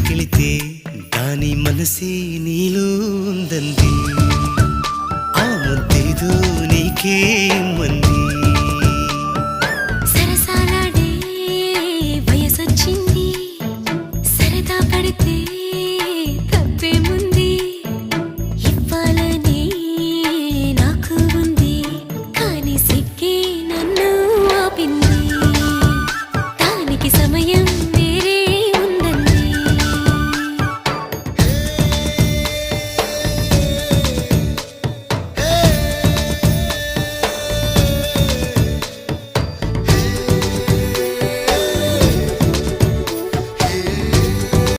దగ్గరికెళితే దాని మనసే నీలో ఉందంది ఆ ముద్దేదో నీకే మంది సరసాలాడే వయసొచ్చింది సరదా పడితే